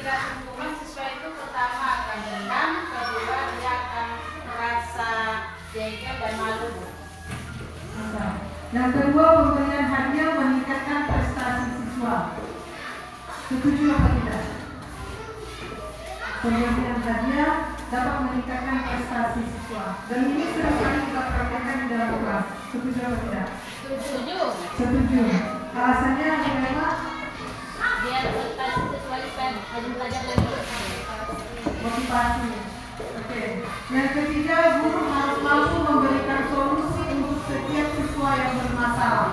tidak sungguhan siswa itu pertama akan dendam, kedua dia akan merasa jengkel dan malu. Yang kedua, pemberian hadiah meningkatkan prestasi siswa. Setuju apa tidak? Pemberian hadiah dapat meningkatkan prestasi siswa. Dan ini sering kali kita praktekkan di dalam kelas. Setuju apa tidak? Setuju. Setuju. Alasannya bagaimana? Biar prestasi siswa rajin belajar dan Motivasi. Oke. Yang ketiga, guru harus mampu memberikan solusi untuk setiap siswa yang bermasalah.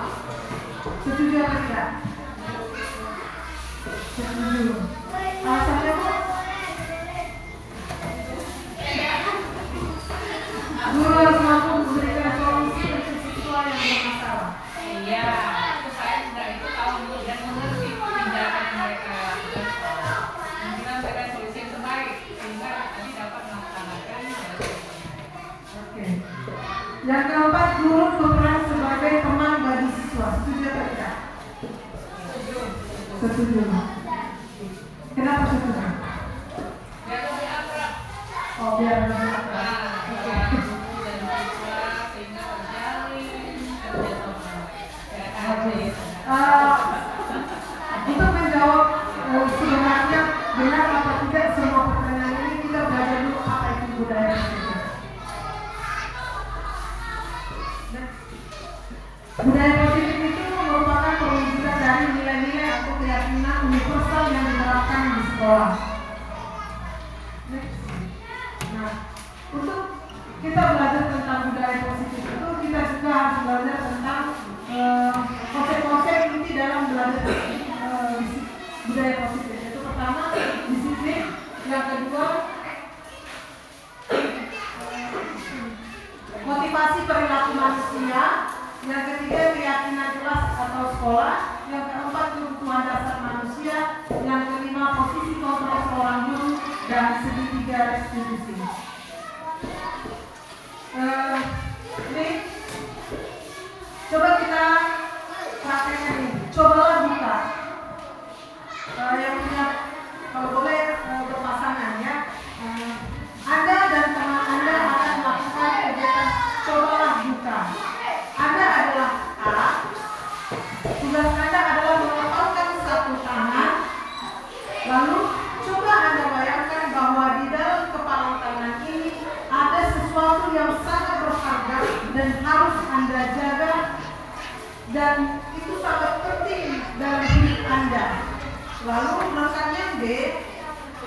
Setuju apa tidak? Setuju. Alasannya apa? Guru harus mampu memberikan solusi untuk siswa yang bermasalah. iya, supaya tidak itu tahu dan mengerti tindakan mereka lakukan sekolah. Dan kita memberikan solusi yang terbaik sehingga nanti dapat melaksanakan. Oke. Yang keempat, guru berperan sebagai teman bagi siswa. Setuju atau tidak? Setuju. Kenapa setuju? Biar lebih akrab. Oh, biar lebih akrab. Antara guru dan siswa sehingga terjalin kerjasama. Untuk menjawab sebenarnya benar atau tidak semua pertanyaan ini, kita belajar dulu apa itu budaya positif. Budaya positif itu merupakan perwujudan dari nilai-nilai atau keyakinan universal yang diterapkan di sekolah. Nah, untuk kita belajar tentang budaya positif itu, kita juga harus belajar tentang konsep-konsep inti dalam belajar budaya positif. Yaitu pertama, disiplin. Yang kedua, motivasi perilaku manusia. Yang ketiga, keyakinan kelas atau sekolah. Yang keempat, kebutuhan dasar manusia. Yang kelima, posisi kontrol seorang guru. Dan segitiga restitusi. Ini coba kita praktekkan ini. Cobalah buka. Yang punya, kalau boleh berpasangan ya. Anda dan teman Anda akan melakukan kegiatan cobalah buka. Anda adalah A. Tugas Anda adalah mengepalkan satu tangan. Lalu coba Anda bayangkan bahwa di dalam kepalan tangan ini ada sesuatu yang sangat berharga dan harus Anda jaga, dan itu sangat penting dalam hidup Anda. Lalu rekannya B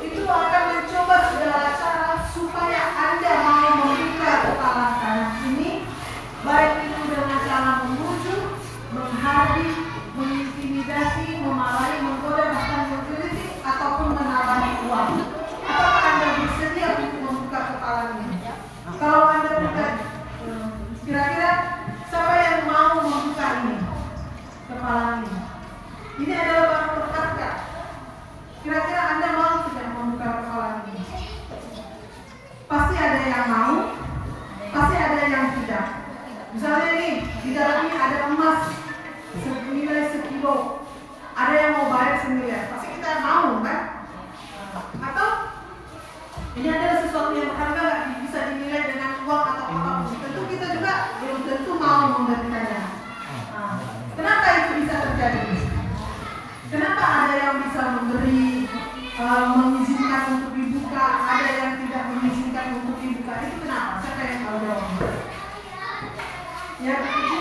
itu akan mencoba segala cara supaya Anda mau membuka kepalan tangan ini, baik itu dengan cara memujuk, menghardik, mengintimidasi, memarahi, menggoda, bahkan mengkritik, ataupun menawarkan uang. Apakah Anda bersedia untuk membuka kepala ini? Kalau Anda buka, kira-kira siapa yang mau membuka ini? Kepala ini. Ini adalah barang berharga. Kira-kira Anda mau tidak membuka kepala ini? Pasti ada yang mau, pasti ada yang tidak. Misalnya nih, di dalamnya ada emas senilai sekilo, ada yang mau bayar semiliar, pasti kita mau kan? Atau ini adalah sesuatu yang berharga, nggak bisa dinilai dengan uang atau apapun. Tentu kita juga belum tentu mau memberikannya. Kenapa itu bisa terjadi? Kenapa ada yang bisa memberi, mengizinkan untuk dibuka, ada yang tidak mengizinkan untuk dibuka? Itu kenapa? Siapa yang tahu jawabannya? Ya, begitu.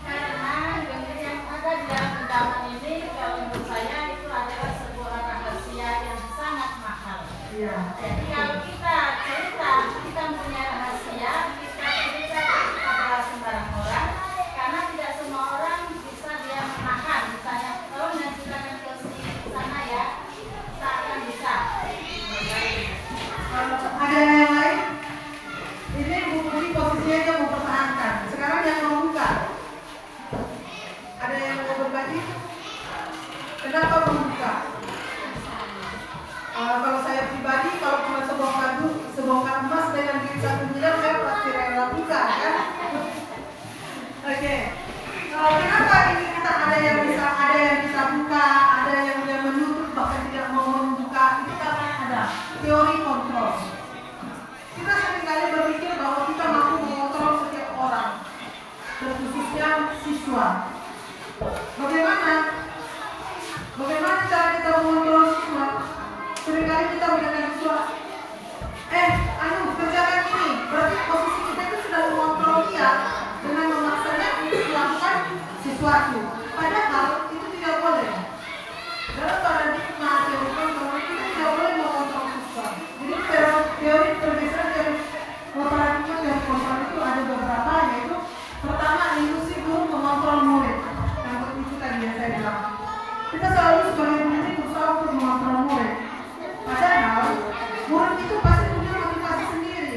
Karena yang ada di dalam undangan ini, kalau menurut saya itu adalah sebuah rahasia yang sangat mahal. Iya. Jadi kalau kita cerita, kita punya rahasia, kita cerita kepada sembarang orang, karena tidak semua orang bisa dia menahan. Misalnya, kalau menceritakan ke sana ya, tak akan bisa. Ada yang lain? Ini Bu Budi posisinya yang mempertahankan. Sekarang yang membuka. Ada yang mau berbagi? Kenapa membuka? Kalau saya pribadi, kalau cuma sebuah teori kontrol. Kita seringkali berpikir bahwa kita mampu mengontrol setiap orang, terkhususnya siswa. Bagaimana cara kita mengontrol siswa? Seringkali kita mendengar siswa, kerjakan ini. Berarti posisi kita itu sudah mengontrol dia dengan memaksanya untuk melakukan sesuatu. Padahal itu tidak boleh. Dalam paradigma teori kontrol kita tidak boleh mengontrol siswa. Jadi teori pergeseran teori paradigma teori kontrol itu ada beberapa, yaitu pertama ilusi guru mengontrol murid. Yang itu tadi yang saya bilang. Kita selalu sebagai murid berusaha untuk mengontrol murid. Padahal murid itu pasti punya motivasi sendiri,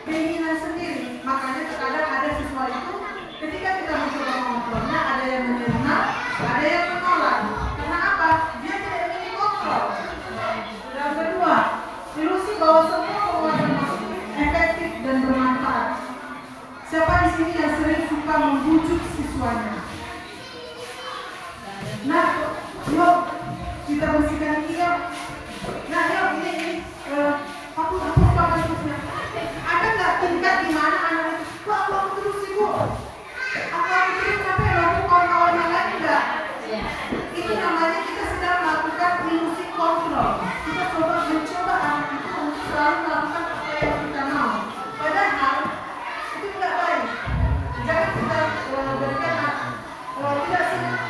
keinginan sendiri. Makanya terkadang ada siswa itu ketika kita mencoba mengontrolnya, ada yang menerima, ada yang menolak. Karena apa? Dia tidak ingin kontrol. Yang kedua, ilusi bahwa semua penguatan positif, efektif dan bermanfaat. Siapa di sini yang sering suka membujuk siswanya? Nah, yuk kita bersihkan ini yuk. Nah, yuk ini aku pakai terusnya. Ada nggak tingkat di mana anak itu? Aku terus sih bu. Aku terus sampai lalu kawan-kawan yang lain enggak? Itu namanya kita sedang melakukan ilusi kontrol. Kita mencoba anak itu untuk selalu melakukan apa yang kita mau. Padahal itu tidak baik. Jangan kita berikan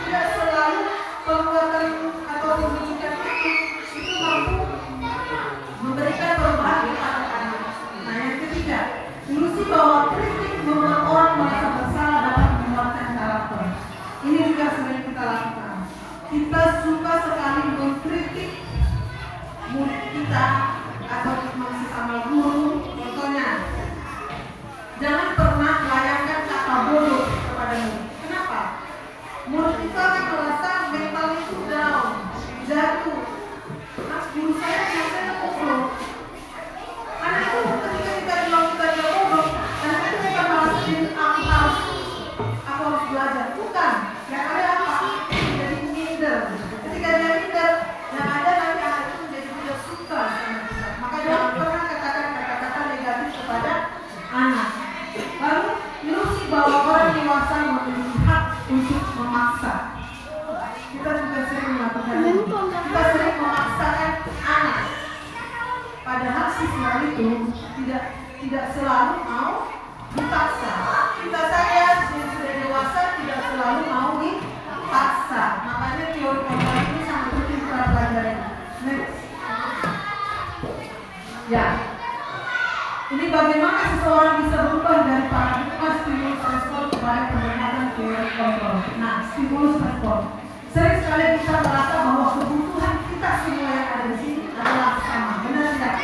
tidak selalu penguatan atau penunjukan itu mampu memberikan perubahan di anak-anak. Nah, yang ketiga, ilusi bahwa kritik membuat orang merasa bersalah dapat menguatkan karakter. Ini juga sering kita lakukan. Kita suka sekali mengkritik murid kita atau sesama guru. Contohnya, jangan pernah layangkan kata bodoh kepada murid. Kenapa? Murid itu akan merasa mental itu down, jatuh. Mas guru saya biasanya bodoh. Anak itu ketika kita bilang kita bodoh, anak itu bukan masukin aku harus belajar. Bukan. Yang ada apa? Jadi minder. Ketika dia minder, yang ada nanti anak itu menjadi tidak suka sama kita. Maka jangan pernah katakan kata-kata negatif kepada anak. Lalu ilusi bahwa orang dewasa memiliki hak untuk memaksa. Kita juga sering melakukan itu. Kita sering memaksakan anak. Padahal siswa itu tidak selalu mau dipaksa. Kita saja yang sudah dewasa tidak selalu mau dipaksa. Makanya teori kontrol ini sangat penting kita pelajari. Next. Ya. Ini bagaimana seseorang bisa berubah dari paradigma stimulus respon kepada pendekatan teori kontrol. Nah, stimulus respon. Sering sekali kita merasa bahwa kebutuhan kita semua yang ada di sini adalah sama. Benar tidak?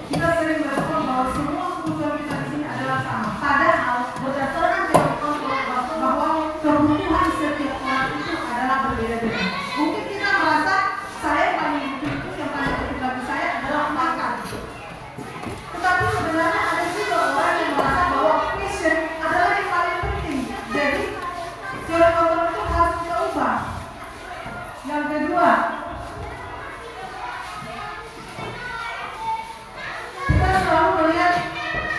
Kita sering merespon bahwa semua kebutuhan kita di sini adalah sama. Padahal berdasarkan teori kontrol bahwa kebutuhan setiap orang itu adalah berbeda-beda. Mungkin kita merasa saya paling butuh itu yang paling penting bagi saya adalah makan. Tetapi sebenarnya ada juga orang yang merasa bahwa passion adalah yang paling penting. Jadi teori kontrol itu harus kita ubah. Yang kedua, kita selalu melihat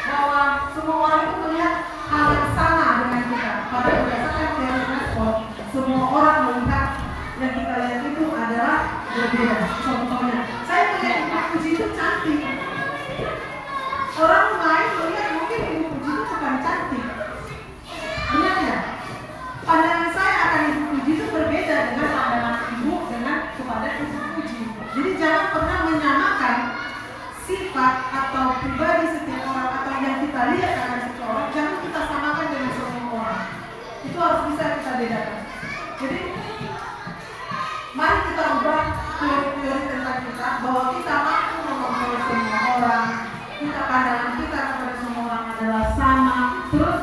bahwa semua orang itu melihat hal yang sama dengan kita. Pada berdasarkan teori respon, semua orang melihat yang kita lihat itu adalah berbeda. Contohnya, saya melihat Ibu Puji itu cantik. Orang lain melihat mungkin Ibu Puji itu bukan cantik. Benar ya? Pandangan saya akan Ibu Puji itu berbeda dengan pandangan Ibu kepada Ibu Puji. Jadi jangan pernah menyamakan sifat atau pribadi setiap orang atau yang kita lihat akan setiap orang. Jangan kita samakan dengan semua orang. Itu harus bisa kita bedakan. Jadi mari kita ubah teori-teori tentang kita bahwa kita mampu mengontrol semua orang. Kita pandangan kita kepada semua orang adalah sama. Terus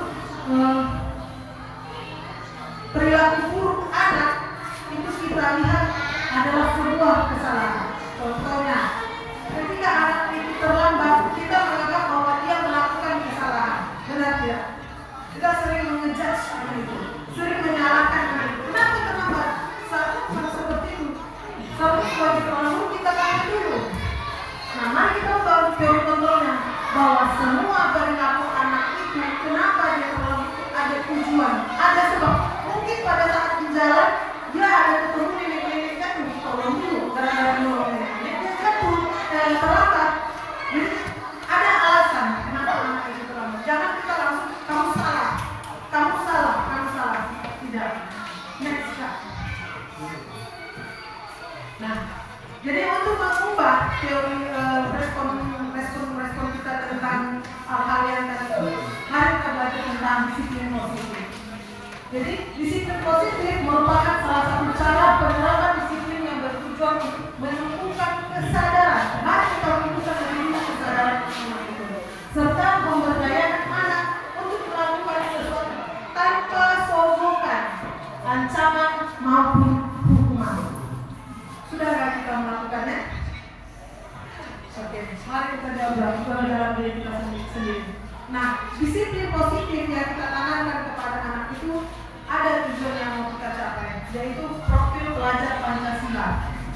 perilaku buruk anak itu kita lihat adalah sebuah kesalahan. Contohnya, ketika anak itu terlambat, kita menganggap bahwa dia melakukan kesalahan. Benar tidak? Kita sering mengejudge anak itu, sering menyalahkan contohnya bahwa semua perilaku anak itu kenapa dia terlalu ada tujuan, ada sebab. Mungkin pada saat di jalan dia ada ketemu nenek-nenek jatuh, tolong dulu gara-gara nolong nenek dia jatuh terlambat. Jadi ada alasan kenapa anak itu terlambat. Jangan kita langsung kamu salah. Tidak. Next Kak. Nah, jadi untuk mengubah teori respon kita tentang hal-hal yang tadi itu, mari kita belajar tentang disiplin positif. Jadi disiplin positif merupakan salah satu cara penerapan disiplin yang bertujuan untuk menumbuhkan kesadaran. Mari kita menumbuhkan kesadaran anak itu, serta memberdayakan anak untuk melakukan sesuatu tanpa sogokan, ancaman maupun hukuman. Sudahkah kita melakukannya? Oke, mari kita jawab dalam diri kita sendiri. Nah, disiplin positif yang kita tanamkan kepada anak itu ada tujuan yang mau kita capai, yaitu profil pelajar Pancasila.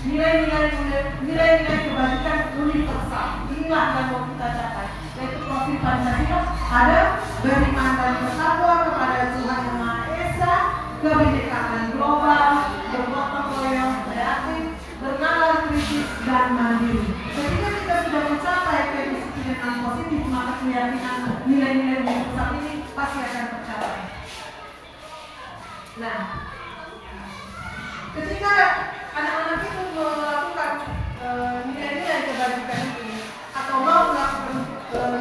Nilai-nilai kebajikan universal. Inilah yang mau kita capai, yaitu profil Pancasila. Ada beriman dan bertakwa kepada Tuhan Yang Maha Esa, kebinekaan global, bergotong royong, kreatif, bernalar kritis dan mandiri. Ketika kita sudah mencapai kedisiplinan positif, maka keyakinan nilai-nilai universal ini pasti akan tercapai. Nah, ketika anak-anak itu melakukan nilai-nilai kebajikan ini atau mau melakukan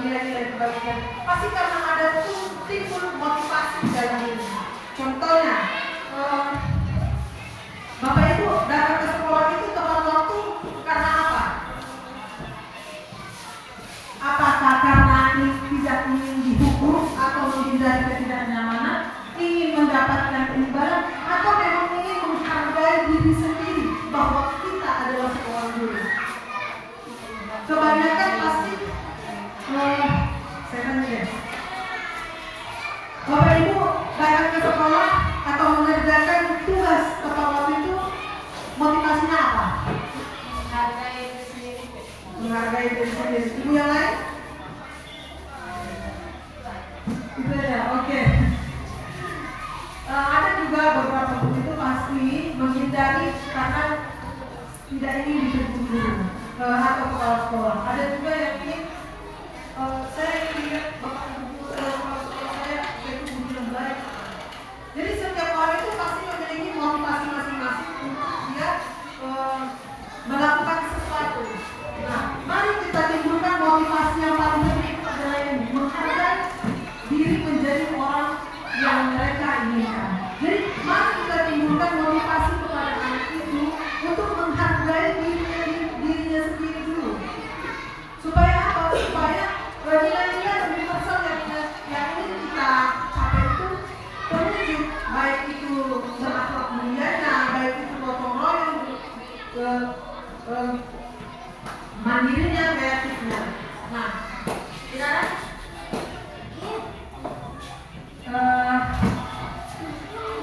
nilai-nilai kebajikan, pasti karena ada timbul motivasi dalam diri. Contohnya, Bapak Ibu datang ke sekolah itu tepat waktu karena apa? Apakah karena tidak ingin dihukum atau menghindari ketidaknyamanan, ingin mendapatkan imbalan, atau memang ingin menghargai diri sendiri bahwa kita adalah seorang guru? Kebanyakan pasti saya tanya deh, Bapak Ibu datang ke sekolah atau mengerjakan tugas tepat waktu itu, motivasinya apa? Menghargai diri sendiri. Menghargai diri sendiri. Ibu yang lain? Itu ya, oke. Ada juga beberapa guru itu pasti menghindari karena tidak ingin dijemput guru atau kepala sekolah. Ada juga yang ingin saya ingin lihat bapak ibu kepala sekolah saya itu guru yang baik. Jadi setiap orang itu pasti memiliki motivasi masing-masing untuk dia melakukan sesuatu. Nah, mari kita timbulkan motivasi yang paling penting adalah ini, menghargai diri menjadi orang yang mereka inginkan. Jadi mari kita timbulkan motivasi kepada anak itu untuk menghargai dirinya sendiri dulu. Supaya apa? Supaya nilai-nilai universal yang ingin kita capai itu terwujud, baik itu berakhlak mulianya, baik itu gotong royong, mandirinya, kreatifnya. Nah, sekarang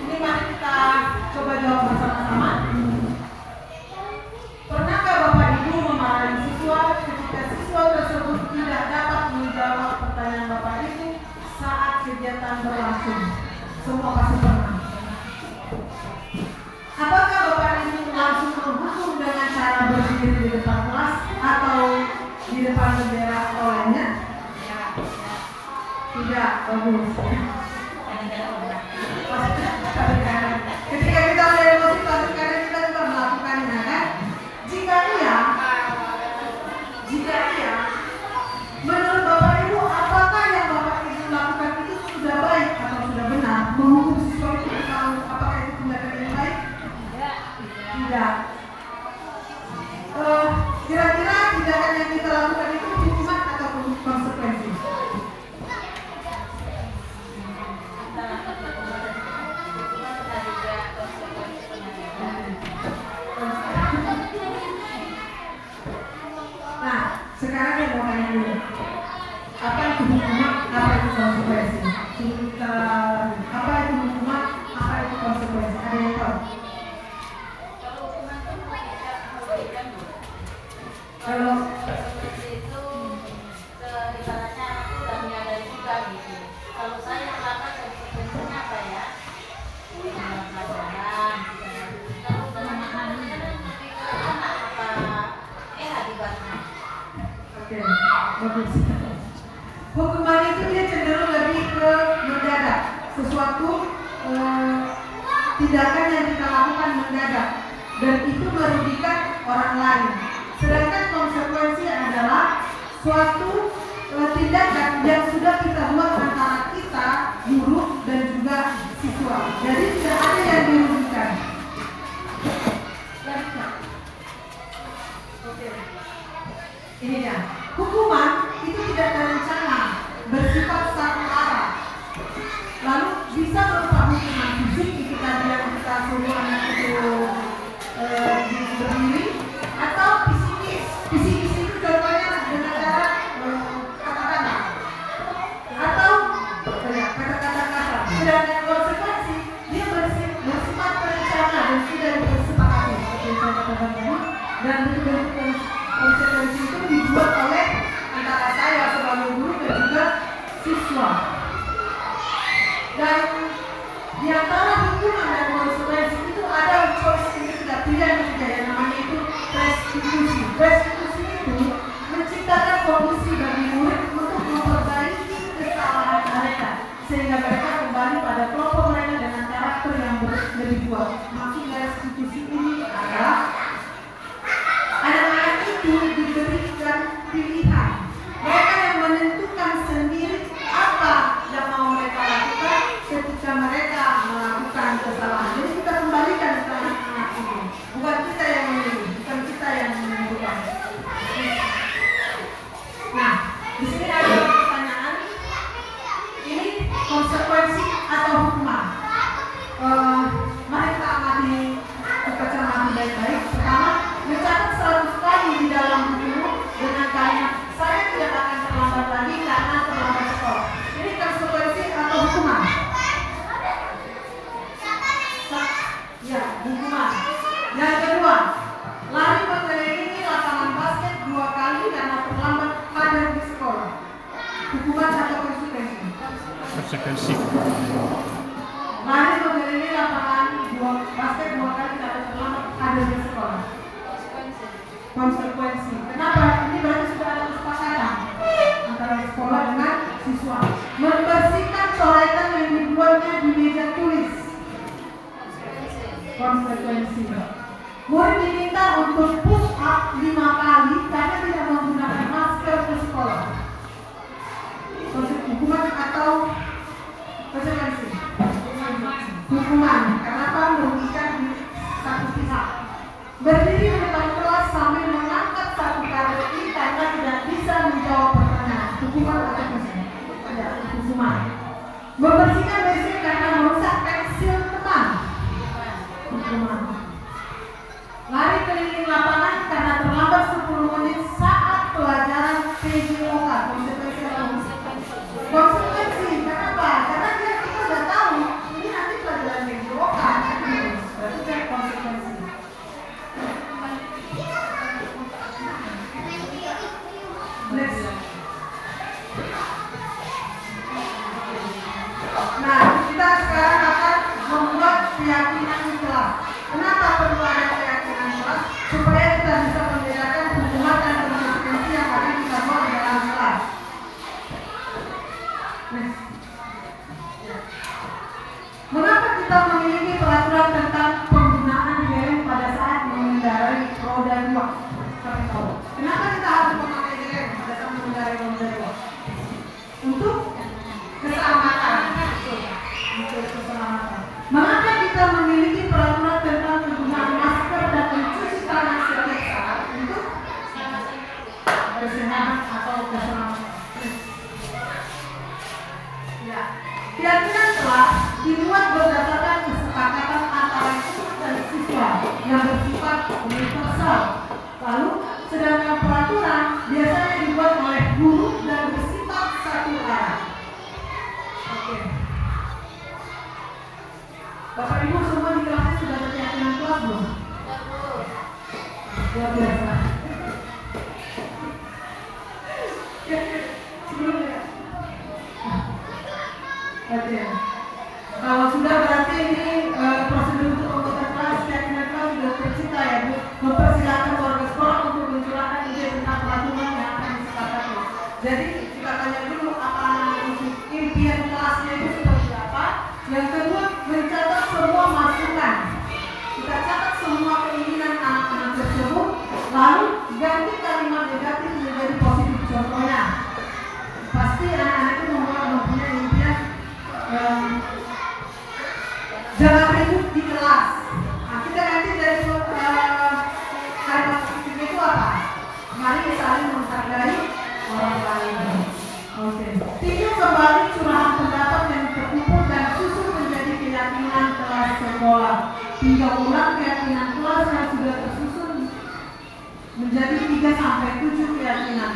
ini mari kita coba jawab bersama-sama. Pernahkah Bapak Ibu memarahi siswa ketika siswa tersebut tidak dapat menjawab pertanyaan Bapak Ibu saat kegiatan berlangsung? Semua pasti pernah. Apakah Bapak Ibu langsung menghukum dengan cara berdiri di depan kelas atau di depan bendera sekolahnya? Tidak, bagus. Ketika kita ada emosi, pasti kadang kita juga melakukannya, kan? Jika iya, menurut Bapak Ibu, apakah yang Bapak Ibu lakukan itu sudah baik atau sudah benar? Menghukum siswa itu, apakah itu tindakan yang baik? Tidak. Kira-kira tindakan yang kita lakukan itu hukuman atau konsekuensi? Nah, sekarang yang mau tanya dulu, apa itu hukuman, apa itu konsekuensi? Apa itu hukuman, apa itu konsekuensi? Ada yang tahu? Kalau Kalau seperti itu Oke, bagus. Hukuman itu dia cenderung lebih ke mendadak, sesuatu tindakan yang kita lakukan mendadak dan itu merugikan orang lain. Sedangkan konsekuensi adalah suatu tindakan yang sudah kita buat antara kita, guru dan juga siswa. Jadi tidak ada yang dirugikan. Oke. Ini ya. Hukuman itu tidak terencana, bersifat satu arah. Lalu bisa berupa hukuman fisik ketika kita suruh anak itu berdiri, atau psikis. Psikis itu contohnya dengan cara kata-kata atau kata-kata kasar. Sedangkan konsekuensi dia bersifat terencana dan sudah disepakati seperti yang saya katakan tadi, dan bentuk-bentuk konsekuensi itu dibuat oleh antara saya sebagai guru dan juga siswa. Dan di antara hukuman dan konsekuensi itu ada choice ketiga, pilihan ketiga yang namanya itu restitusi. Restitusi itu menciptakan kondisi bagi murid untuk memperbaiki kesalahan mereka sehingga mereka kembali pada kelompok mereka dengan karakter yang lebih kuat. Maksud restitusi ini adalah anak-anak itu diberikan pilihan. Mereka yang menentukan sendiri apa yang mau mereka lakukan ketika mereka melakukan kesalahan. Jadi kita kembalikan ke anak-anak itu. Bukan kita yang memilih, bukan kita yang menentukan. Nah, di sini ada pertanyaan. Ini konsekuensi atau hukuman? Mari kita amati, kita cermati baik-baik. Pertama, mencatat 100 kali di dalam buku dengan kalimat saya tidak akan terlambat lagi karena terlambat sekolah. Ini konsekuensi atau hukuman? Ya, hukuman. Yang kedua, lari mengelilingi lapangan basket 2 kali karena terlambat hadir di sekolah. Hukuman atau konsekuensi? Konsekuensi. Lari mengelilingi lapangan basket 2 kali karena terlambat hadir di sekolah. Konsekuensi. Kenapa? Ini berarti sudah ada kesepakatan antara sekolah dengan siswa. Membersihkan coretan yang dibuatnya di meja tulis. Konsekuensi. Murid diminta untuk push up 5 kali karena tidak menggunakan masker ke sekolah. Hukuman atau konsekuensi? Hukuman. Kenapa? Merugikan satu pihak. Berdiri di depan kelas sambil mengangkat satu kali karena tidak bisa menjawab pertanyaan. Hukuman atau konsekuensi? Ada hukuman. Membersihkan WC karena merusak pensil teman. Hukuman. Lari keliling lapangan karena terlambat 10 menit saat pelajaran PJOK. Konsekuensi atau konsekuensi? Kenapa? Karena kita sudah tahu ini nanti pelajaran PJOK. Berarti kan konsekuensi. Next. Nah, kita sekarang akan membuat keyakinan di kelas. Kenapa perlu ada keyakinan kelas? Supaya kita bisa membedakan hukuman dan konsekuensi yang akan kita buat di dalam kelas. Next. Mengapa kita memiliki peraturan tentang penggunaan helm pada saat mengendarai roda 2? Kenapa kita harus memakai helm pada saat mengendarai roda 2? Untuk keselamatan. Untuk keselamatan. Mengapa kita memiliki peraturan tentang penggunaan masker dan mencuci tangan setiap saat? Untuk kesehatan atau keselamatan. Ya. Keyakinan kelas dibuat berdasarkan kesepakatan antara guru dan siswa yang bersifat universal. Lalu, sedangkan peraturan biasanya dibuat oleh guru dan bersifat satu arah. Oke. Bapak Ibu semua di kelasnya sudah ada keyakinan kelas belum? Luar biasa. Sebelumnya. Oke. Kalau sudah berarti ini prosedur untuk pembuatan kelas, keyakinan kelas sudah tercipta ya Bu. Mempersilakan warga sekolah untuk mencurahkan ide tentang peraturan yang akan disepakati. Jadi kita tanya dulu apa impian kelasnya itu seperti apa. Yang kedua, mencatat semua masukan. Kita catat semua keinginan anak-anak tersebut, lalu ganti kalimat negatif menjadi positif. Contohnya, pasti anak-anak itu mempunyai impian jangan ribut di kelas. Nah, kita ganti dari kalimat positif itu apa? Mari saling menghargai orang lain. Oke. Tinjau kembali curahan pendapat yang terkumpul dan susun menjadi keyakinan kelas sekolah. Tinjau ulang keyakinan kelas yang sudah tersusun menjadi 3-7 keyakinan.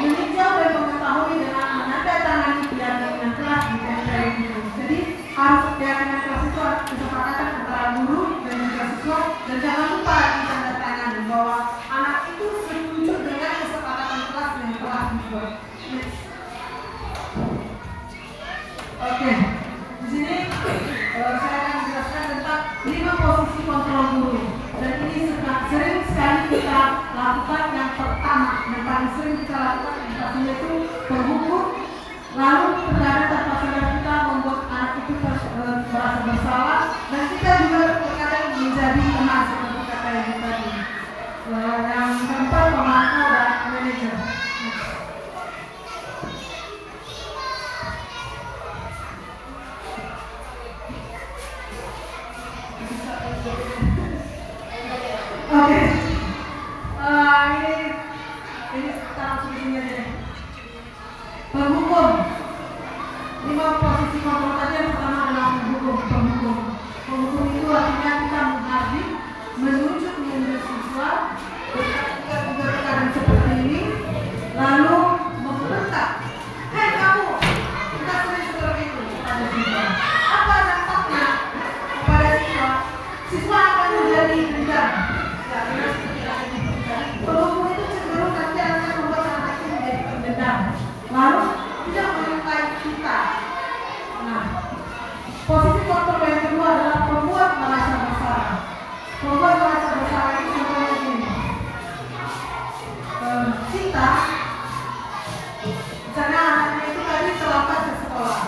Meninjau dan mengetahui dengan menandatangani keyakinan kelas di tempel itu. Jadi harus keyakinan kelas itu harus kesepakatan antara guru dan juga siswa, dan jangan lupa ditandatangani bahwa anak itu setuju dengan kesepakatan kelas yang telah dibuat. Oke, di sini saya akan menjelaskan tentang 5 posisi kontrol guru. Dan ini sering sekali kita lakukan. Yang pertama, yang paling sering kita lakukan itu terhukum, lalu terkadang tanpa sadar kita membuat anak itu merasa bersalah, dan kita juga terkadang menjadi lemah seperti kata yang tadi. Yang keempat, pemantau dan manajer. Oke, ini taruh sini aja deh. Penghukum. 5 posisi kontrol tadi. Yang pertama adalah penghukum. Penghukum itu artinya kita menghadir, menunjuk siswa, ketika keadaan seperti ini, lalu membentak. Hei kamu, kita sering seperti itu pada siswa. Apa dampaknya kepada siswa? Siswa akan menjadi dendam. Penghukum itu cenderung nanti akan membuat anak itu menjadi pendendam, lalu tidak menyukai kita. Nah, posisi kontrol yang kedua adalah membuat merasa bersalah. Membuat merasa bersalah itu contohnya begini. Kita, misalnya anaknya itu tadi terlambat ke sekolah.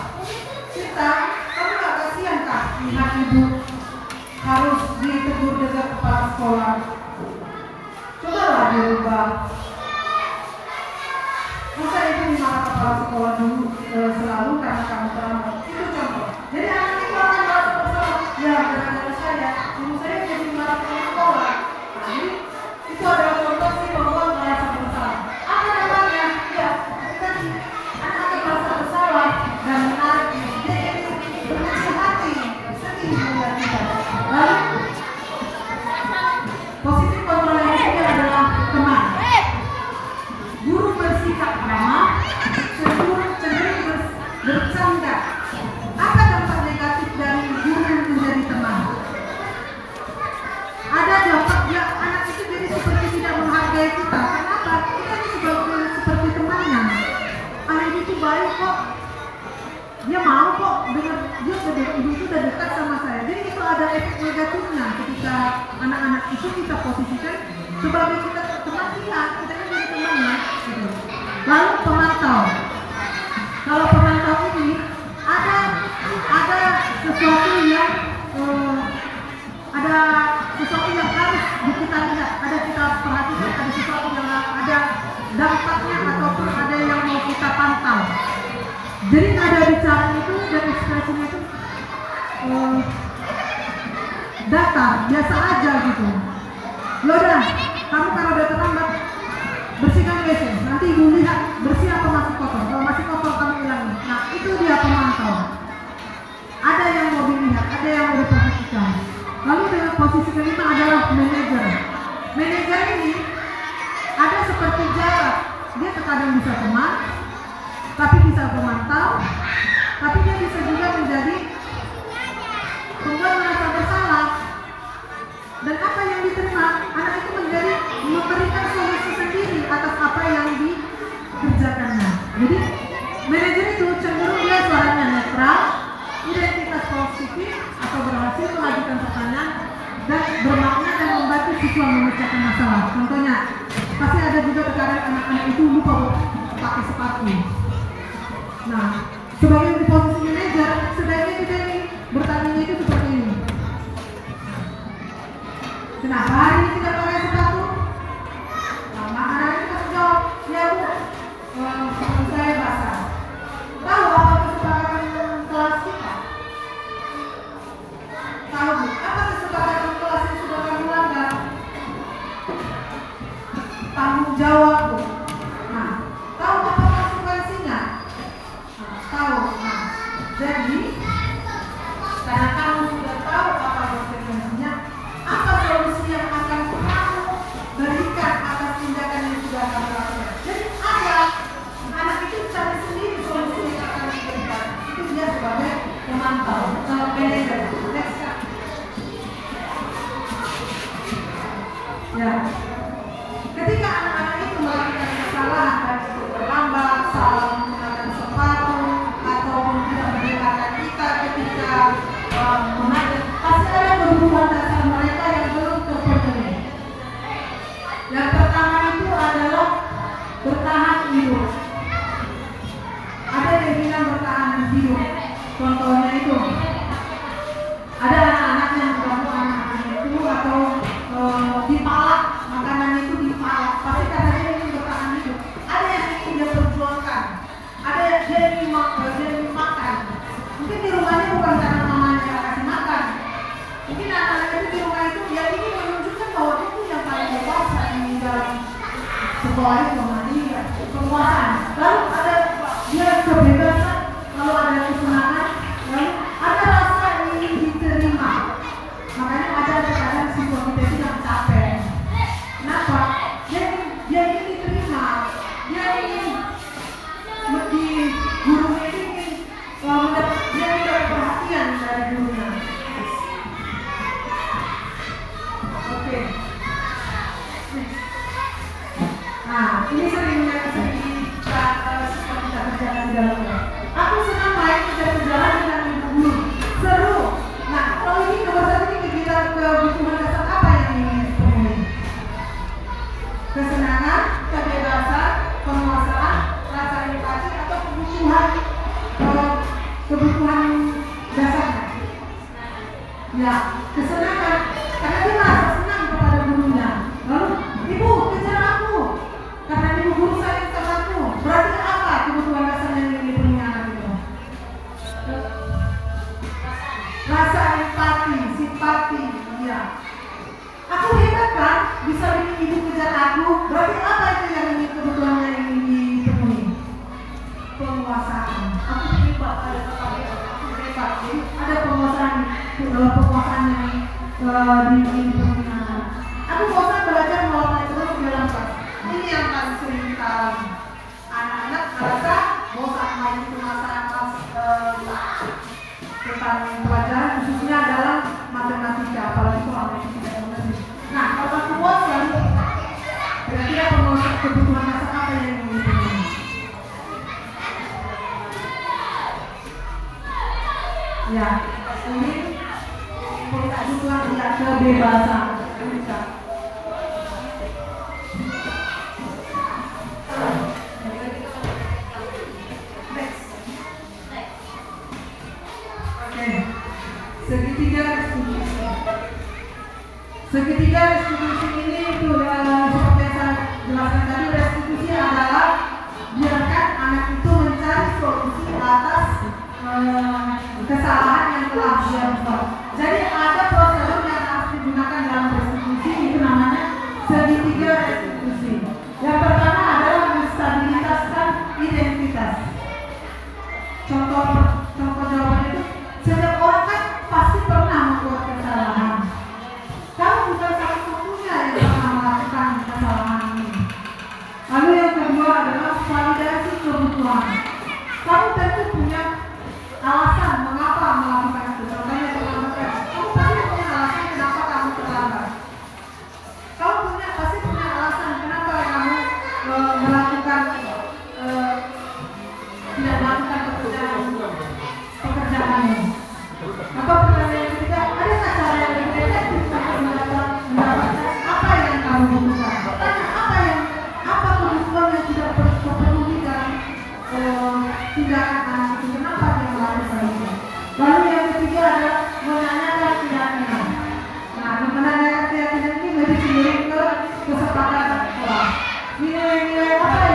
Kita, kamu gak kasihan kah lihat ibu harus ditegur dengan kepala sekolah? Cobalah dirubah. Masa itu dimarah kepala sekolah dulu selalu karena kamu terlambat? Itu contoh. Jadi anak itu akan merasa bersalah. Ya, gara-gara saya, ibu saya jadi marah kepala sekolah. Jadi itu adalah contoh sih bahwa merasa bersalah. Apa namanya? Ya, tadi anak akan merasa bersalah dan menarik. Dia jadi bernasih hati, sedih melihat kita. Lalu positif kontrol yang ketiga adalah teman. Guru bersikap ramah, cenderung bercanda. Apa dampak negatif dari guru yang menjadi teman? Ada dampak ya, anak itu jadi seperti tidak menghargai kita. Kenapa? Kita ini seperti temannya. Anak itu baik kok. Dia mau kok dengar, dia itu udah dekat sama saya. Jadi itu ada efek negatifnya ketika anak-anak itu kita posisikan sebagai kita teman dia, kita ini jadi temannya. Gitu. Lalu pemantau. Kalau pemantau ini ada sesuatu yang harus kita lihat, ada kita perhatikan, ada sesuatu yang ada dampaknya ataupun ada yang mau kita pantau. Jadi ada bicara itu dan ekspresinya itu datar, biasa aja gitu. Yaudah, kamu kalau udah terlambat bersihkan WC, nanti ibu lihat bersih apa masih kotor. Kalau masih kotor kamu hilangin. Nah itu dia pemantau. Ada yang mau dilihat, ada yang mau diperhatikan. Lalu dengan posisi kelima adalah manajer. Manajer ini ada seperti jarak. Dia terkadang bisa teman, tapi bisa memantau, tapi dia bisa juga menjadi pembuat merasa bersalah. Dan apa yang diterima, anak itu menjadi memberikan solusi sendiri atas apa yang dikerjakannya. Jadi manajer itu cenderung dia suaranya netral, identitas positif atau berhasil mengajukan pertanyaan dan bermakna dan membantu siswa memecahkan masalah. Contohnya, pasti ada juga terkadang anak-anak itu lupa pakai sepatu. Nah, sebagai di posisi manajer, sebaiknya kita nih bertandingnya itu seperti ini. Kenapa hari ini tidak pakai sepatu? Nah, makanan ini kita jawab, ya Bu, sepatu saya basah. Tahu apa kesepakatan kelas kita? Tahu Bu, apa kesepakatan kelas yang sudah kami langgar? Tanggung jawab Bu. Nah, tahu apa konsekuensinya? Nah, tahu. Nah, jadi karena kamu sudah tahu apa konsekuensinya, apa solusi yang akan kamu berikan atas tindakan yang sudah kamu lakukan. Jadi anak itu cari sendiri solusi yang akan diberikan. Itu dia sebagai pemantau, manajer. Next, Kak. Ya. Ketika anak-anak itu melakukan kesalahan, baik itu terlambat, salah menggunakan sepatu, ataupun tidak mendengarkan kita ketika mengajar, pasti ada kebutuhan dasar mereka yang belum terpenuhi. Yang pertama itu adalah bertahan hidup. Ada yang bilang bertahan hidup. Contohnya itu ada anak-anak yang bertemu anak-anaknya itu atau dipalak, makanan itu dipalak, pasti karena dia ingin bertahan hidup. Ada yang ingin dia perjuangkan, ada yang dia ingin makan. Mungkin di rumahnya bukan karena mamanya yang kasih makan. Mungkin anak-anak itu di rumah itu dia ingin menunjukkan bahwa dia itu yang paling dewasa di dalam sekolah itu, dia penguasaan. Lalu ada dia kebebasan, lalu ada kesenangan, lalu ada rasa ingin diterima. Makanya ada kadang siswa kita itu yang capek. Kenapa? Dia ingin diterima, dia ingin di gurunya ingin dia minta perhatian dari gurunya. Oke. Nah, ini seringnya siswa kita kerjakan di dalam kelas. Aku senang main kejar-kejaran dengan ibu guru, seru. Nah, kalau ini nomor satu ini kebutuhan dasar apa yang ingin dipenuhi? Kesenangan, kebebasan, penguasaan, rasa empati, atau kebutuhan dasarnya? Ya, kesenangan, karena dia merasa senang kepada gurunya. Lalu, ibu kejar aku, karena ibu guru sayang sama aku. Berarti apa kebutuhan dasarnya yang dipenuhi anak itu? Rasa empati, simpati, ya. Aku hebat kan, bisa bikin ibu kejar aku. Berarti apa itu yang ini kebutuhannya yang ingin dipenuhi? Penguasaan. Aku hebat, ada kepala, aku hebat. Jadi ada penguasaan yang dipenuhi anak. Aku bosan belajar mewarnai terus di dalam kelas. Ini yang paling sering kita alami. Anak-anak merasa bosan main itu masalah tentang pelajaran khususnya dalam matematika, apalagi soal matematika yang mengerti. Nah, kalau aku bosan, kira-kira kebutuhan dasar apa yang ingin dipenuhi? Ya, ini kebutuhan tidak kebebasan. Segitiga restitusi ini itu seperti yang saya jelaskan tadi, restitusi adalah biarkan anak itu mencari solusi atas kesalahan yang telah dia buat. Jadi ada prosedur yang harus digunakan dalam restitusi, itu namanya segitiga restitusi. Yang pertama adalah menstabilitaskan identitas. Contoh jawabannya itu, setiap orang kan pasti pernah membuat kesalahan. Kamu bukan satu-satunya yang pernah melakukan kesalahan ini. Lalu yang kedua adalah validasi kebutuhan. Kamu tentu punya alasan mengapa melakukan itu. Contohnya terlambat. Kamu pasti punya alasan kenapa kamu terlambat. Kamu pasti punya alasan kenapa kamu melakukan tidak melakukan pekerjaanmu. Apa pertanyaan yang ketiga? Adakah cara yang lebih efektif untuk mendapatkan apa yang kamu butuhkan? Tanya apa kebutuhan yang tidak terpenuhi dalam Nilai-nilai apa